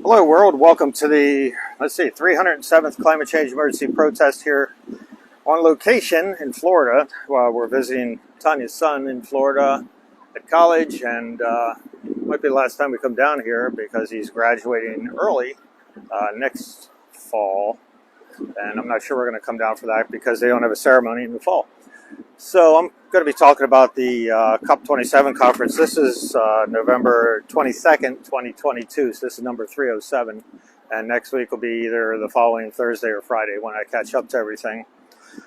Hello, world. Welcome to the, 307th climate change emergency protest here on location in Florida. We're visiting Tanya's son in Florida at college, and might be the last time we come down here because he's graduating early next fall, and I'm not sure we're going to come down for that because they don't have a ceremony in the fall. So I'm going to be talking about the COP27 conference. This is November 22nd, 2022. So this is number 307. And next week will be either the following Thursday or Friday when I catch up to everything.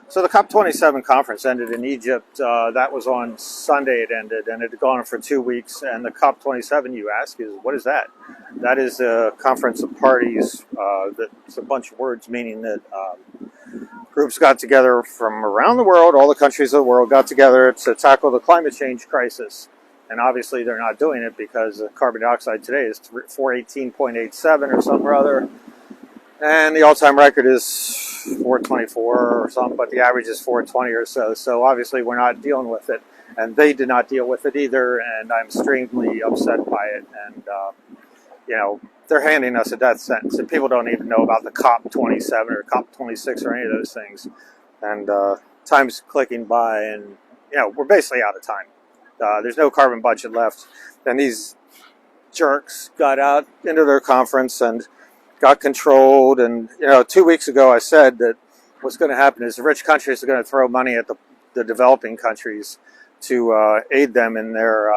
So the COP27 conference ended in Egypt. That was on Sunday it ended, and it had gone on for 2 weeks. And the COP27, you ask, is what is that? That is a conference of parties. That's a bunch of words meaning that groups got together from around the world, all the countries of the world got together to tackle the climate change crisis. And obviously they're not doing it because the carbon dioxide today is 418.87 or something or other. And the all-time record is 424 or something, but the average is 420 or so. So obviously we're not dealing with it. And they did not deal with it either, and I'm extremely upset by it. And, they're handing us a death sentence, and people don't even know about the COP27 or COP26 or any of those things. And time's clicking by, and we're basically out of time. There's no carbon budget left, and these jerks got out into their conference and got controlled. And 2 weeks ago, I said that what's going to happen is the rich countries are going to throw money at the developing countries to aid them in their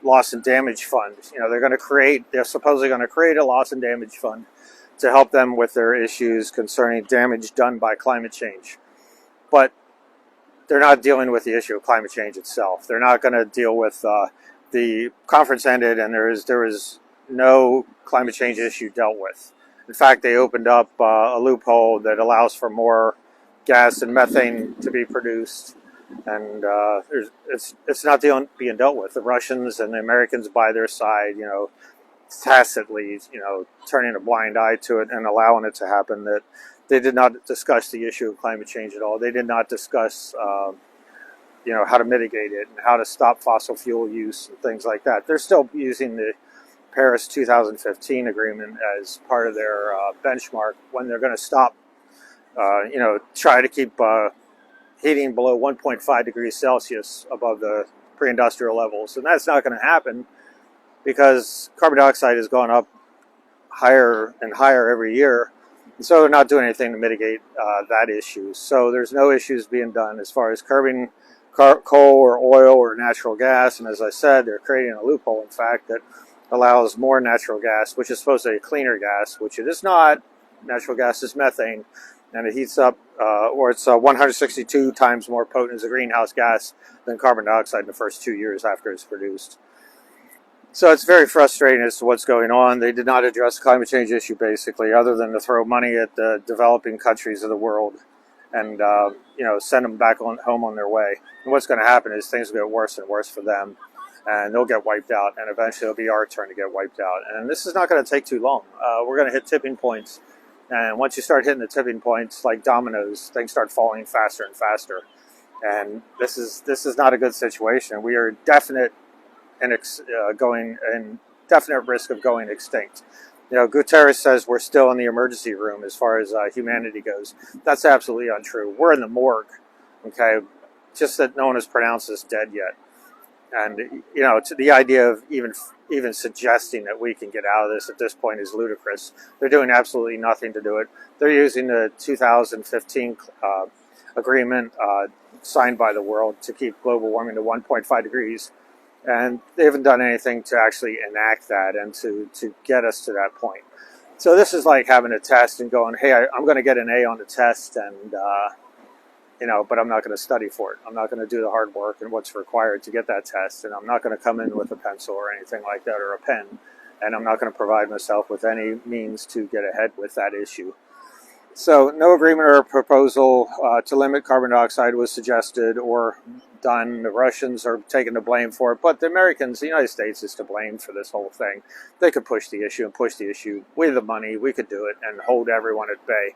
loss and damage fund. They're supposedly going to create a loss and damage fund to help them with their issues concerning damage done by climate change. But they're not dealing with the issue of climate change itself. They're not going to deal with the conference ended and there was no climate change issue dealt with. In fact, they opened up a loophole that allows for more gas and methane to be produced. And it's not being dealt with. The Russians and the Americans by their side, tacitly, turning a blind eye to it and allowing it to happen. That they did not discuss the issue of climate change at all. They did not discuss, how to mitigate it and how to stop fossil fuel use and things like that. They're still using the Paris 2015 agreement as part of their benchmark when they're going to stop, try to keep heating below 1.5 degrees Celsius above the pre-industrial levels. And that's not going to happen because carbon dioxide has gone up higher and higher every year. And so they're not doing anything to mitigate that issue. So there's no issues being done as far as curbing coal or oil or natural gas. And as I said, they're creating a loophole, in fact, that allows more natural gas, which is supposed to be a cleaner gas, which it is not. Natural gas is methane. And it heats up, or it's 162 times more potent as a greenhouse gas than carbon dioxide in the first 2 years after it's produced. So it's very frustrating as to what's going on. They did not address the climate change issue, basically, other than to throw money at the developing countries of the world and, send them back home on their way. And what's going to happen is things will get worse and worse for them, and they'll get wiped out, and eventually it'll be our turn to get wiped out. And this is not going to take too long. We're going to hit tipping points. And once you start hitting the tipping points like dominoes, things start falling faster and faster. And this is not a good situation. We are definite definite risk of going extinct. Guterres says we're still in the emergency room as far as humanity goes. That's absolutely untrue. We're in the morgue. Okay, just that no one has pronounced us dead yet. And to the idea of even suggesting that we can get out of this at this point is ludicrous. They're doing absolutely nothing to do it. They're using the 2015 agreement signed by the world to keep global warming to 1.5 degrees. And they haven't done anything to actually enact that and to get us to that point. So this is like having a test and going, hey, I'm going to get an A on the test and, but I'm not going to study for it. I'm not going to do the hard work and what's required to get that test. And I'm not going to come in with a pencil or anything like that or a pen. And I'm not going to provide myself with any means to get ahead with that issue. So no agreement or proposal to limit carbon dioxide was suggested or done. The Russians are taking the blame for it. But the Americans, the United States is to blame for this whole thing. They could push the issue. We have the money. We could do it and hold everyone at bay.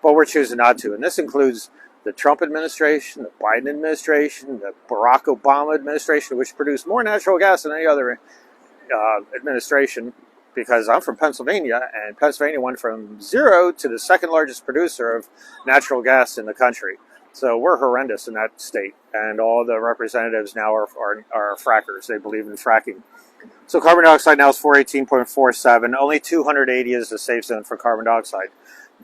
But we're choosing not to. And this includes the Trump administration, the Biden administration, the Barack Obama administration, which produced more natural gas than any other administration. because I'm from Pennsylvania, and Pennsylvania went from zero to the second largest producer of natural gas in the country. So we're horrendous in that state, and all the representatives now are frackers. They believe in fracking. So carbon dioxide now is 418.47. Only 280 is the safe zone for carbon dioxide.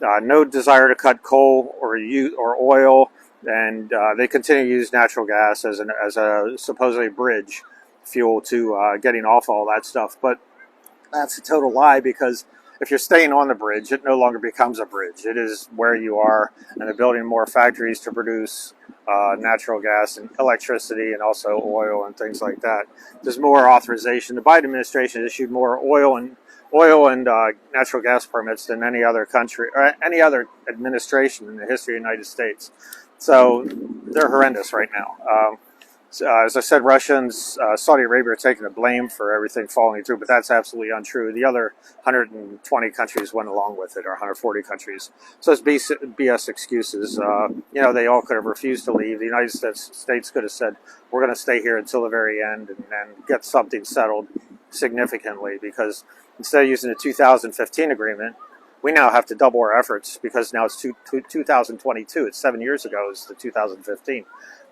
No desire to cut coal or oil, and they continue to use natural gas as a supposedly bridge fuel to getting off all that stuff. But that's a total lie, because if you're staying on the bridge, it no longer becomes a bridge. It is where you are, and they're building more factories to produce natural gas and electricity and also oil and things like that. There's more authorization. The Biden administration issued more oil and natural gas permits than any other country or any other administration in the history of the United States. So they're horrendous right now. As I said, Russia and Saudi Arabia are taking the blame for everything falling through, but that's absolutely untrue. The other 120 countries went along with it, or 140 countries. So it's BS excuses. They all could have refused to leave. The United States could have said, we're going to stay here until the very end and get something settled significantly, because instead of using the 2015 agreement, we now have to double our efforts, because now it's 2022. It's 7 years ago is the 2015.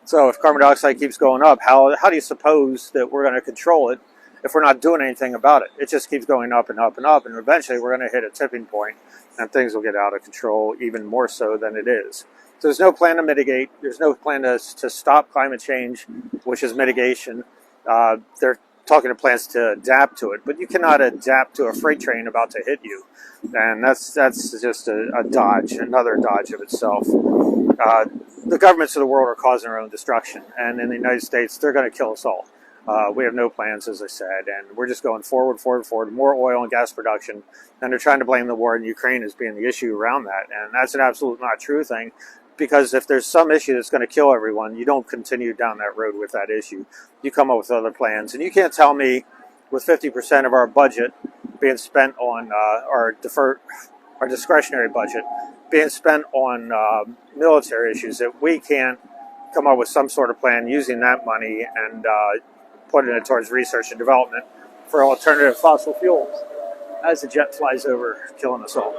So if carbon dioxide keeps going up, how do you suppose that we're going to control it if we're not doing anything about it? It just keeps going up and up and up, and eventually we're going to hit a tipping point, and things will get out of control even more so than it is. So there's no plan to mitigate. There's no plan to stop climate change, which is mitigation. They're talking to plans to adapt to it, but you cannot adapt to a freight train about to hit you. And that's just a dodge, another dodge of itself. The governments of the world are causing their own destruction, and in the United States, they're going to kill us all. We have no plans, as I said, and we're just going forward, more oil and gas production, and they're trying to blame the war in Ukraine as being the issue around that, and that's an absolute not true thing, because if there's some issue that's going to kill everyone, you don't continue down that road with that issue. You come up with other plans, and you can't tell me with 50% of our budget being spent on our discretionary budget being spent on military issues that we can't come up with some sort of plan using that money and putting it towards research and development for alternative fossil fuels as the jet flies over, killing us all.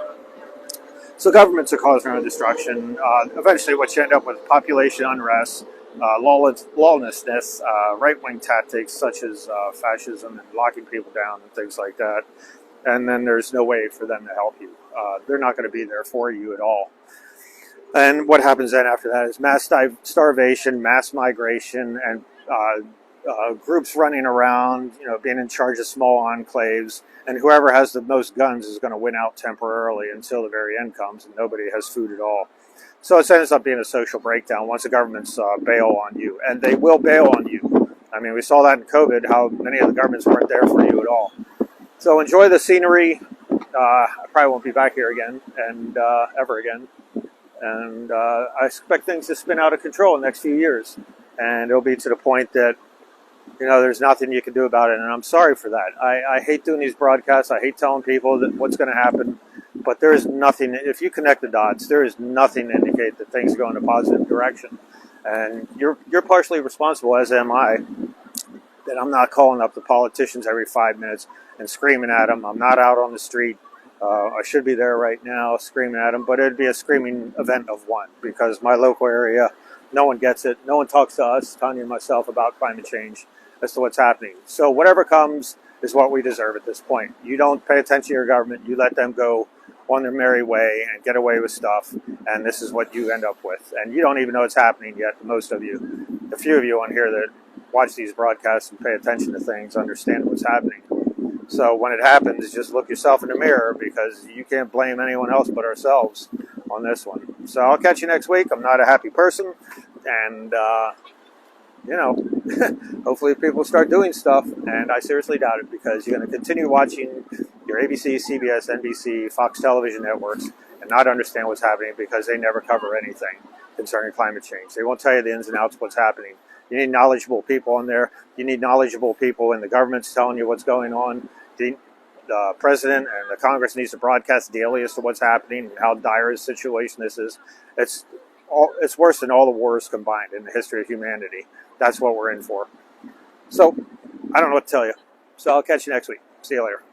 So governments are causing their own destruction. Eventually what you end up with population unrest, lawlessness, right-wing tactics such as fascism and locking people down and things like that. And then there's no way for them to help you. They're not going to be there for you at all. And what happens then after that is mass starvation, mass migration, and groups running around, being in charge of small enclaves. And whoever has the most guns is going to win out temporarily until the very end comes and nobody has food at all. So it ends up being a social breakdown once the governments bail on you. And they will bail on you. I mean, we saw that in COVID, how many of the governments weren't there for you at all. So enjoy the scenery. I probably won't be back here again, and ever again. And I expect things to spin out of control in the next few years. And it'll be to the point that, there's nothing you can do about it. And I'm sorry for that. I hate doing these broadcasts. I hate telling people that what's going to happen. But there is nothing, if you connect the dots, there is nothing to indicate that things are going in a positive direction. And you're partially responsible, as am I, that I'm not calling up the politicians every 5 minutes and screaming at them. I'm not out on the street. I should be there right now screaming at them, but it'd be a screaming event of one, because my local area, no one gets it. No one talks to us, Tanya and myself, about climate change as to what's happening. So whatever comes is what we deserve at this point. You don't pay attention to your government. You let them go on their merry way and get away with stuff, and this is what you end up with. And you don't even know it's happening yet, most of you. The few of you on here that watch these broadcasts and pay attention to things understand what's happening. So when it happens, just look yourself in the mirror, because you can't blame anyone else but ourselves on this one. So I'll catch you next week. I'm not a happy person, and hopefully people start doing stuff, and I seriously doubt it, because you're going to continue watching your ABC, CBS, NBC, Fox television networks and not understand what's happening, because they never cover anything concerning climate change. They won't tell you the ins and outs of what's happening. You need knowledgeable people on there. You need knowledgeable people in the governments telling you what's going on. The president and the Congress needs to broadcast daily as to what's happening and how dire a situation this is. It's worse than all the wars combined in the history of humanity. That's what we're in for. So I don't know what to tell you. So I'll catch you next week. See you later.